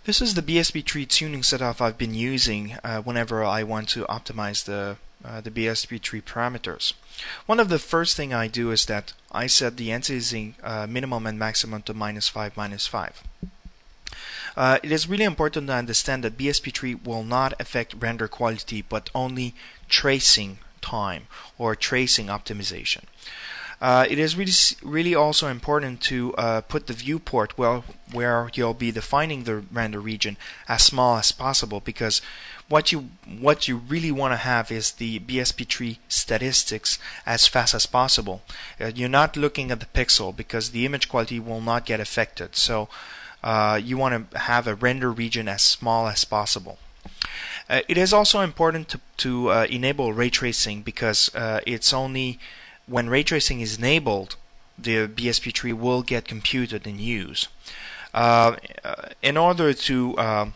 This is the Bsp Tree Tuning setup I've been using whenever I want to optimize the Bsp Tree parameters. One of the first thing I do is that I set the anti-aliasing minimum and maximum to -5, -5. It is really important to understand that Bsp Tree will not affect render quality, but only tracing time or tracing optimization. It is really also important to put the viewport where you'll be defining the render region as small as possible, because what you really want to have is the Bsp Tree statistics as fast as possible. You're not looking at the pixel because the image quality will not get affected. So you want to have a render region as small as possible. It is also important to enable ray tracing, because it's only when ray tracing is enabled, the Bsp Tree will get computed and used. In order to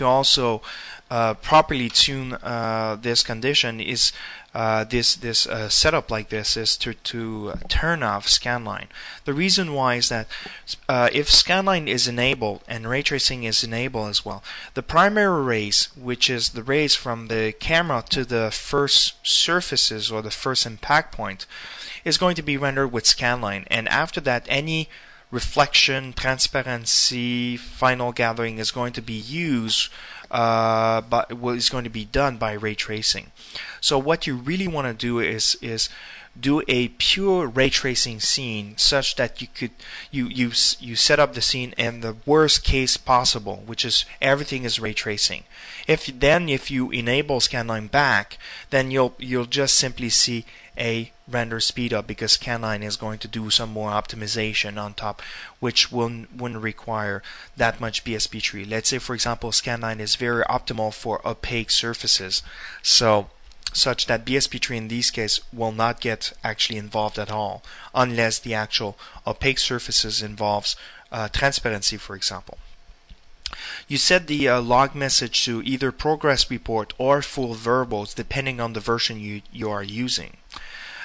also properly tune this condition, is this setup like this is to turn off Scanline. The reason why is that if Scanline is enabled and ray tracing is enabled as well, the primary rays, which is the rays from the camera to the first surfaces or the first impact point, is going to be rendered with Scanline, and after that any reflection, transparency, final gathering is going to be used but is going to be done by ray tracing. So what you really want to do is do a pure ray tracing scene, such that you set up the scene in the worst case possible, which is everything is ray tracing. If you enable Scanline back, then you'll just simply see a render speed up, because Scanline is going to do some more optimization on top, which wouldn't require that much Bsp Tree. Let's say, for example, Scanline is very optimal for opaque surfaces, such that Bsp Tree in this case will not get actually involved at all, unless the actual opaque surfaces involves transparency, for example. You set the log message to either progress report or full verbals, depending on the version you are using.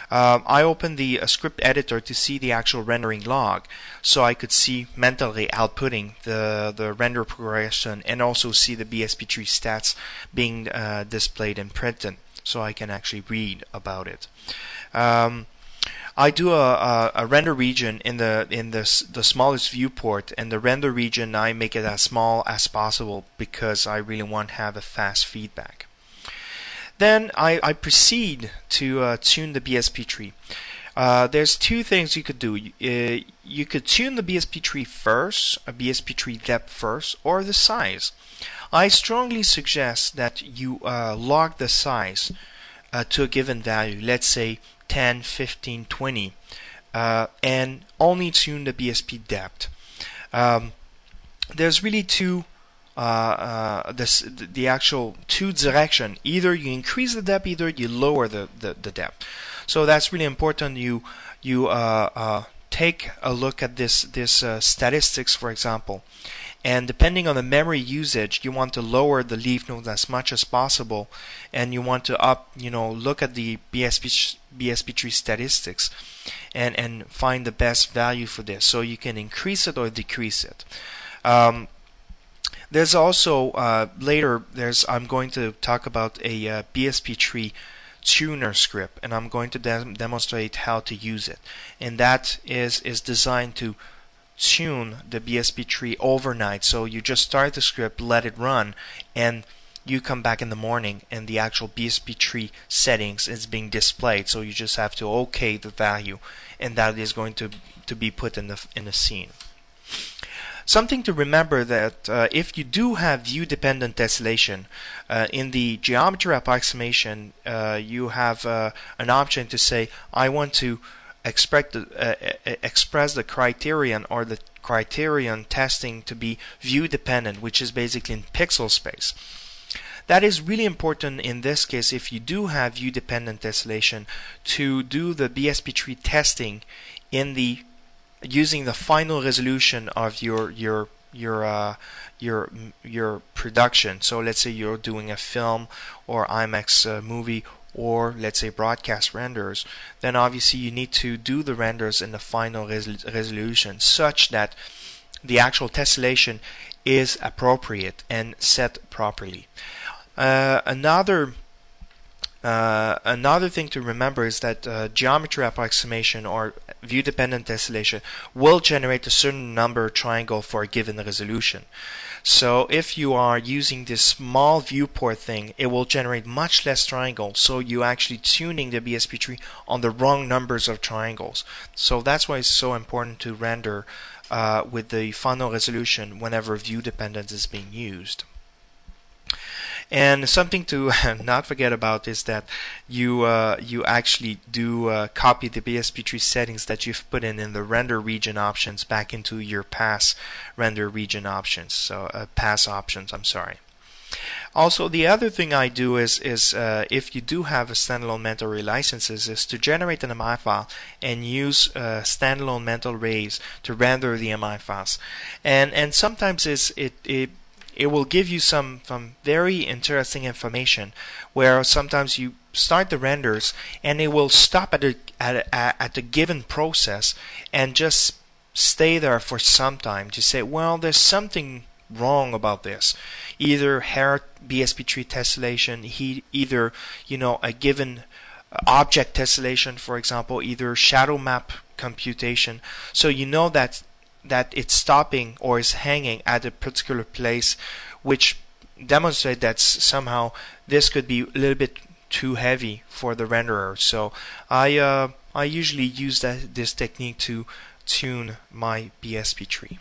I opened the script editor to see the actual rendering log, so I could see mentally outputting the render progression, and also see the Bsp Tree stats being displayed and printed, so I can actually read about it. I do a render region in the smallest viewport, and the render region I make it as small as possible, because I really want to have a fast feedback. Then I proceed to tune the Bsp Tree. There's two things you could do. You could tune the Bsp Tree first, a Bsp Tree depth first, or the size. I strongly suggest that you log the size to a given value, let's say 10, 15, 20, and only tune the Bsp depth. There's really the actual two direction. Either you increase the depth, either you lower the depth. So that's really important. You take a look at this statistics, for example, and depending on the memory usage, you want to lower the leaf nodes as much as possible, and you want to look at the Bsp Tree statistics and find the best value for this, so you can increase it or decrease it. There's also later I'm going to talk about a Bsp Tree Tuner script, and I'm going to demonstrate how to use it, and that is designed to tune the Bsp Tree overnight. So you just start the script, let it run, and you come back in the morning and the actual Bsp Tree settings is being displayed. So you just have to OK the value, and that is going to be put in the scene. Something to remember, that if you do have view dependent tessellation, in the geometry approximation you have an option to say, I want to express the criterion or the criterion testing to be view dependent, which is basically in pixel space. That is really important in this case, if you do have view dependent tessellation, to do the Bsp Tree testing using the final resolution of your production. So let's say you're doing a film or IMAX movie, or let's say broadcast renders, then obviously you need to do the renders in the final resolution, such that the actual tessellation is appropriate and set properly. Another thing to remember is that geometry approximation or view-dependent tessellation will generate a certain number of triangles for a given resolution. So if you are using this small viewport thing, it will generate much less triangles, so you're actually tuning the Bsp tree on the wrong numbers of triangles. So that's why it's so important to render with the final resolution whenever view dependence is being used. And something to not forget about is that you actually do copy the Bsp tree settings that you've put in the render region options back into your pass render region options. So pass options, I'm sorry. Also, the other thing I do is if you do have a standalone mental ray licenses, is to generate an MI file and use standalone mental rays to render the MI files. And sometimes it will give you some very interesting information where sometimes you start the renders and it will stop at a given process and just stay there for some time to say, well, there's something wrong about this. Either hair Bsp tree tessellation, either a given object tessellation, for example, either shadow map computation. So you know that it's stopping or is hanging at a particular place, which demonstrates that somehow this could be a little bit too heavy for the renderer. So I usually use this technique to tune my Bsp tree.